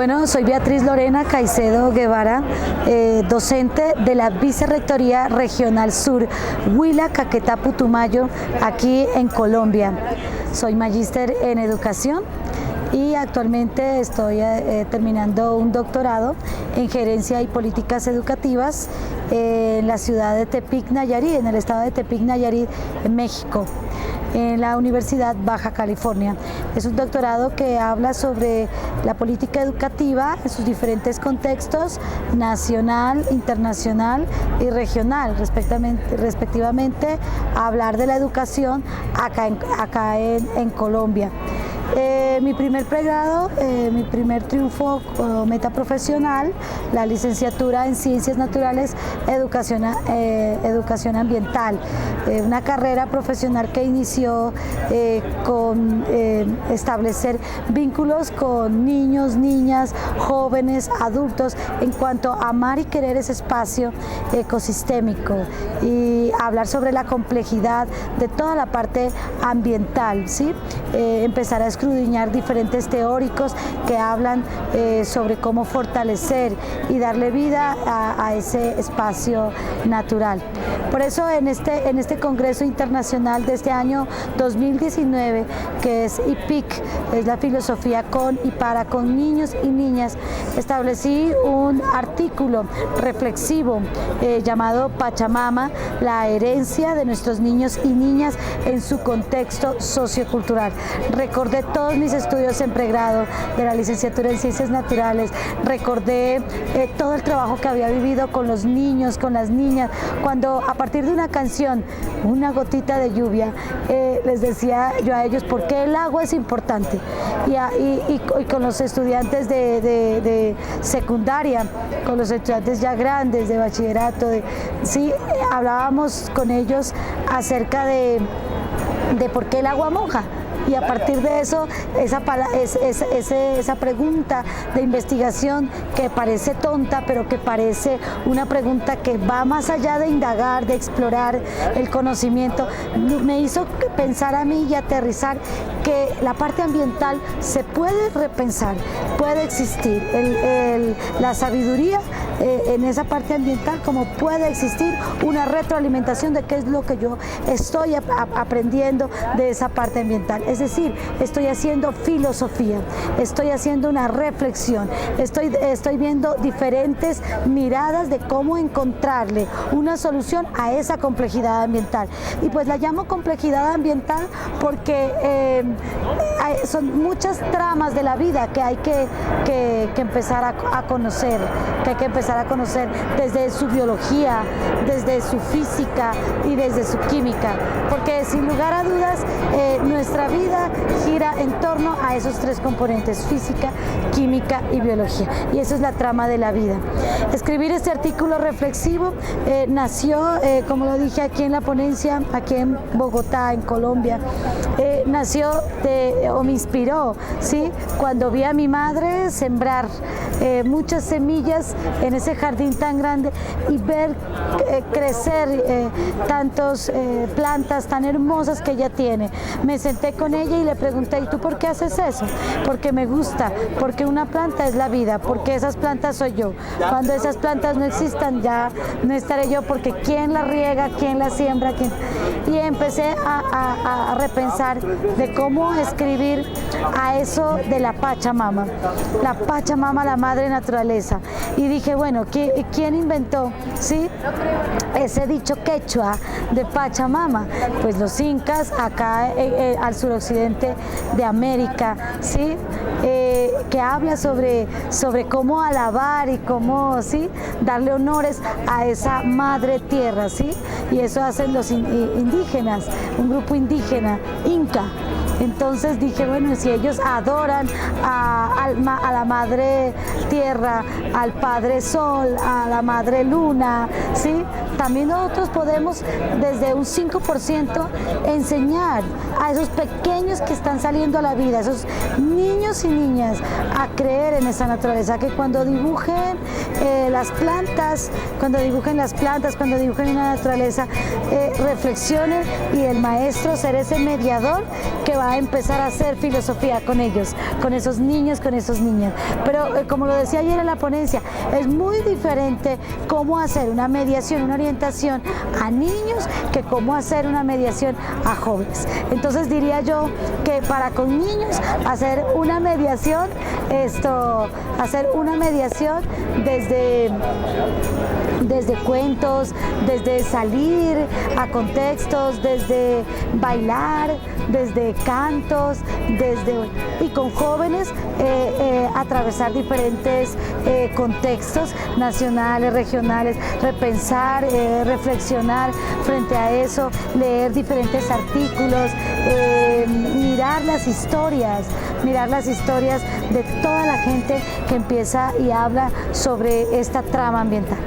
Bueno, soy Beatriz Lorena Caicedo Guevara, docente de la Vicerrectoría Regional Sur, Huila, Caquetá, Putumayo, aquí en Colombia. Soy magíster en educación y actualmente estoy terminando un doctorado en gerencia y políticas educativas en la ciudad de Tepic, Nayarit, en el estado de Tepic, Nayarit, en México, en la Universidad Baja California. Es un doctorado que habla sobre la política educativa en sus diferentes contextos, nacional, internacional y regional, respectivamente, a hablar de la educación acá en Colombia. Mi primer pregrado, mi primer triunfo o meta profesional, la licenciatura en Ciencias Naturales, Educación Ambiental, una carrera profesional que inició con establecer vínculos con niños, niñas, jóvenes, adultos, en cuanto a amar y querer ese espacio ecosistémico y hablar sobre la complejidad de toda la parte ambiental, ¿sí? Empezar a escudriñar diferentes teóricos que hablan sobre cómo fortalecer y darle vida a ese espacio natural. Por eso en este Congreso Internacional de este año 2019, que es IPIC, es la filosofía con y para con niños y niñas, establecí un artículo reflexivo llamado Pachamama, la herencia de nuestros niños y niñas en su contexto sociocultural. Recordé todos mis estudios en pregrado de la licenciatura en Ciencias Naturales, recordé todo el trabajo que había vivido con los niños, con las niñas, cuando a partir de una canción, Una gotita de lluvia, les decía yo a ellos por qué el agua es importante. Y con los estudiantes de secundaria, con los estudiantes ya grandes de bachillerato, sí, hablábamos con ellos acerca de por qué el agua moja. Y a partir de eso, esa pregunta de investigación que parece tonta, pero que parece una pregunta que va más allá de indagar, de explorar el conocimiento, me hizo pensar a mí y aterrizar que la parte ambiental se puede repensar, puede existir. La sabiduría en esa parte ambiental, como puede existir una retroalimentación de qué es lo que yo estoy aprendiendo de esa parte ambiental. Es decir, estoy haciendo filosofía, estoy haciendo una reflexión, estoy viendo diferentes miradas de cómo encontrarle una solución a esa complejidad ambiental. Y pues la llamo complejidad ambiental porque son muchas tramas de la vida que hay que empezar a conocer, desde su biología, desde su física y desde su química, porque sin lugar a dudas nuestra vida gira en torno a esos tres componentes: física, química y biología, y eso es la trama de la vida. Escribir este artículo reflexivo nació, como lo dije aquí en la ponencia, aquí en Bogotá, en Colombia, me inspiró, ¿sí? Cuando vi a mi madre sembrar muchas semillas en ese jardín tan grande y ver crecer tantas plantas tan hermosas que ella tiene. Me senté con ella y le pregunté: ¿y tú por qué haces eso? Porque me gusta, porque una planta es la vida, porque esas plantas soy yo. Cuando esas plantas no existan, ya no estaré yo, porque ¿quién la riega? ¿Quién la siembra? Y empecé a repensar de cómo escribir a eso de la Pachamama, la madre naturaleza. Y dije, bueno, ¿quién inventó, sí, ese dicho quechua de Pachamama? Pues los incas, acá al suroccidente de América, ¿sí? Que habla sobre cómo alabar y cómo, ¿sí?, darle honores a esa madre tierra, ¿sí? Y eso hacen los indígenas, un grupo indígena, inca. Entonces dije, bueno, si ellos adoran a la madre tierra, al padre sol, a la madre luna, ¿sí?, también nosotros podemos desde un 5% enseñar a esos pequeños que están saliendo a la vida, esos niños y niñas, a creer en esa naturaleza, que cuando dibujen las plantas, cuando dibujen en la naturaleza, reflexionen, y el maestro será ese mediador que va a empezar a hacer filosofía terapia con ellos, con esos niños, con esos niñas. Pero como lo decía ayer en la ponencia, es muy diferente cómo hacer una mediación, una orientación a niños que cómo hacer una mediación a jóvenes. Entonces diría yo que para con niños hacer una mediación, desde cuentos, desde salir a contextos, desde bailar, desde cantos, y con jóvenes atravesar diferentes contextos nacionales, regionales, repensar, reflexionar frente a eso, leer diferentes artículos, mirar las historias de toda la gente que empieza y habla sobre esta trama ambiental.